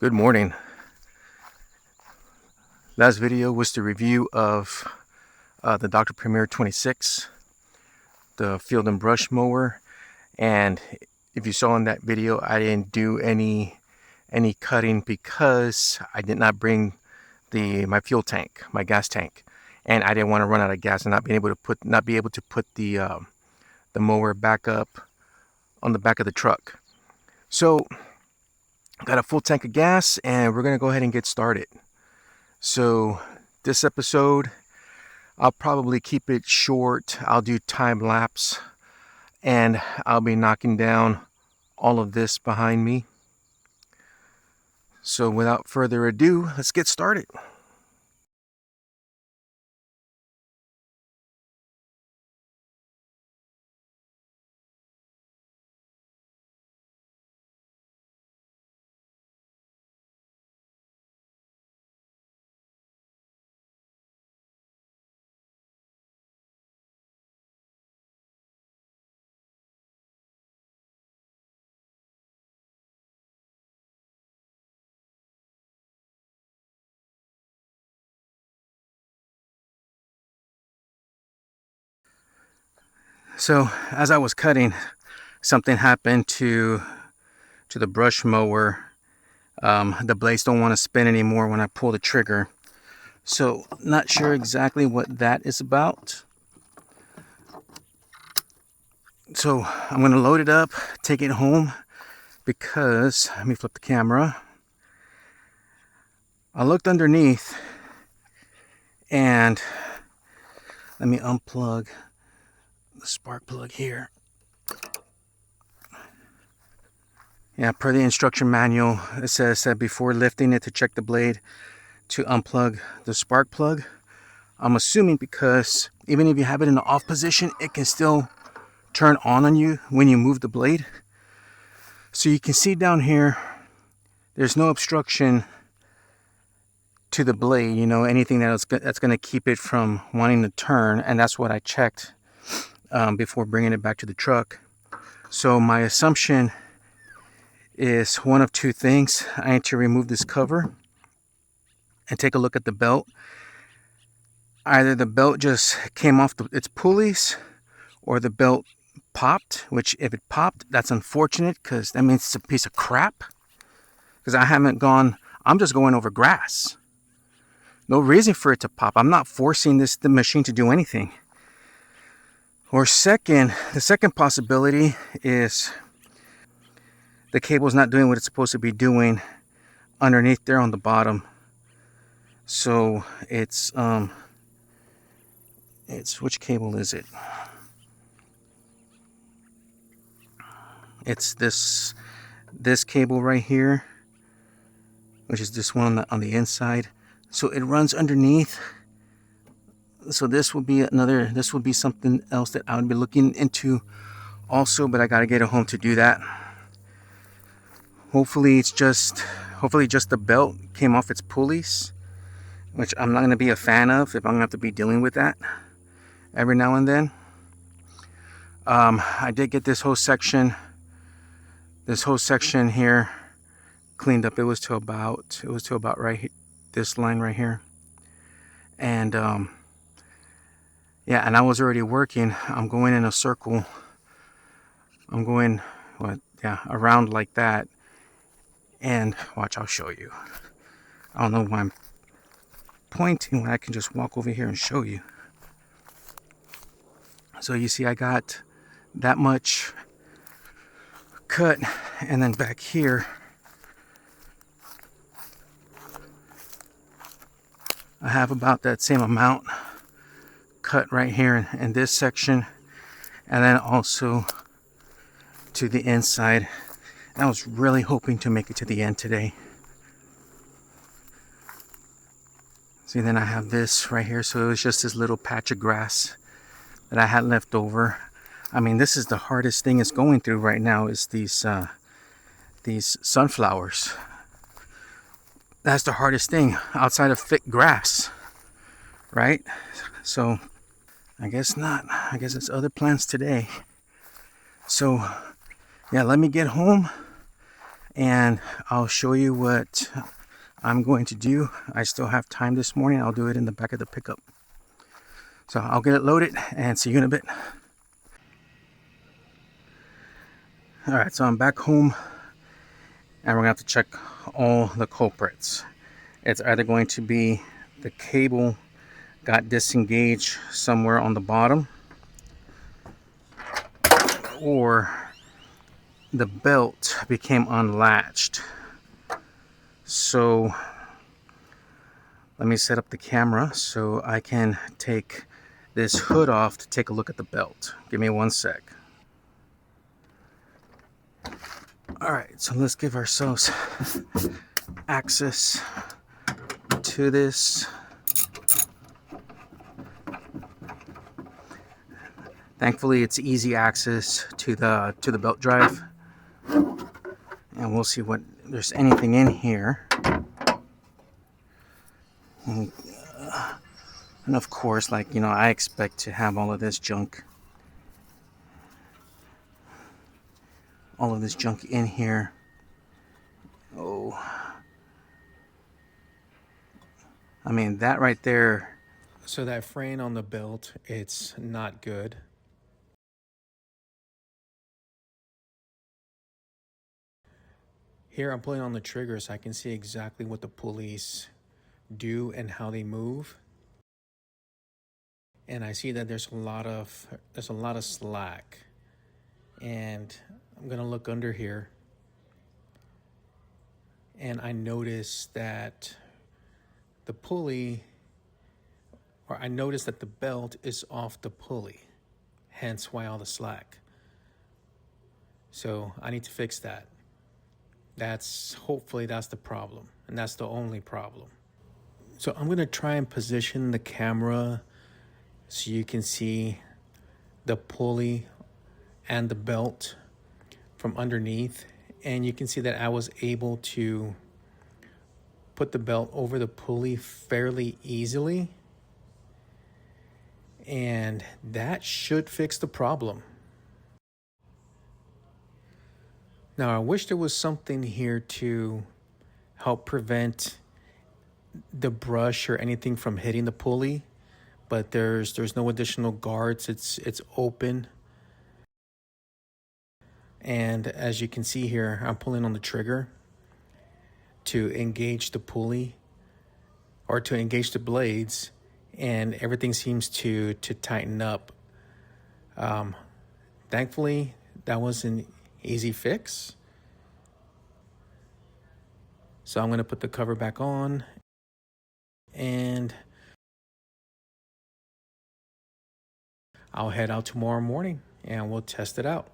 Good morning. Last video was the review of the Dr. Premier 26, the Field and Brush Mower, and if you saw in that video, I didn't do any cutting because I did not bring my fuel tank, my gas tank, and I didn't want to run out of gas and not be able to put the mower back up on the back of the truck. So got a full tank of gas, and we're gonna go ahead and get started. So this episode, I'll probably keep it short. I'll do time lapse, and I'll be knocking down all of this behind me. So without further ado, let's get started. So as I was cutting, something happened to the brush mower. The blades don't want to spin anymore when I pull the trigger. So not sure exactly what that is about. So I'm going to load it up, take it home, because, let me flip the camera. I looked underneath, and let me unplug the spark plug here. Yeah, per the instruction manual, it says that before lifting it to check the blade, to unplug the spark plug. I'm assuming because even if you have it in the off position, it can still turn on you when you move the blade. So you can see down here, there's no obstruction to the blade, anything that's going to keep it from wanting to turn, and that's what I checked before bringing it back to the truck. So my assumption is one of two things. I need to remove this cover and take a look at the belt. Either the belt just came off its pulleys, or the belt popped, which if it popped, that's unfortunate because that means it's a piece of crap. Because I'm just going over grass. No reason for it to pop. I'm not forcing the machine to do anything. Or the second possibility is the cable's not doing what it's supposed to be doing underneath there on the bottom. So it's which cable is it? It's this cable right here, which is this one on the inside. So it runs underneath. So this will be something else that I would be looking into also, but I gotta get it home to do that. Hopefully just the belt came off its pulleys, which I'm not gonna be a fan of if I'm gonna have to be dealing with that every now and then. I did get this whole section here cleaned up. It was to about right here, this line right here, and yeah, and I was already working. I'm going in a circle. I'm going around like that, and watch, I'll show you. I don't know why I'm pointing when I can just walk over here and show you. So you see I got that much cut, and then back here I have about that same amount cut right here in this section, and then also to the inside. And I was really hoping to make it to the end today. See, then I have this right here. So it was just this little patch of grass that I had left over. I mean, this is the hardest thing it's going through right now, is these sunflowers. That's the hardest thing outside of thick grass, right? So I guess not. I guess it's other plants today. So yeah, let me get home and I'll show you what I'm going to do. I still have time this morning. I'll do it in the back of the pickup. So I'll get it loaded and see you in a bit. All right, so I'm back home and we're gonna have to check all the culprits. It's either going to be the cable got disengaged somewhere on the bottom, or the belt became unlatched. So let me set up the camera so I can take this hood off to take a look at the belt. Give me 1 sec. All right, so let's give ourselves access to this. Thankfully, it's easy access to the belt drive, and we'll see what there's anything in here. And of course, like, you know, I expect to have all of this junk in here. Oh, I mean, that right there. So that fraying on the belt, it's not good. Here I'm pulling on the trigger so I can see exactly what the pulleys do and how they move. And I see that there's a lot of slack. And I'm gonna look under here, and I notice that the pulley, or I notice that the belt is off the pulley, hence why all the slack. So I need to fix that. Hopefully that's the problem, and that's the only problem. So I'm gonna try and position the camera so you can see the pulley and the belt from underneath, and you can see that I was able to put the belt over the pulley fairly easily, and that should fix the problem. Now I wish there was something here to help prevent the brush or anything from hitting the pulley, but there's no additional guards. It's open. And as you can see here, I'm pulling on the trigger to engage the pulley or to engage the blades, and everything seems to tighten up. Thankfully, that was an easy fix. So I'm going to put the cover back on, and I'll head out tomorrow morning and we'll test it out.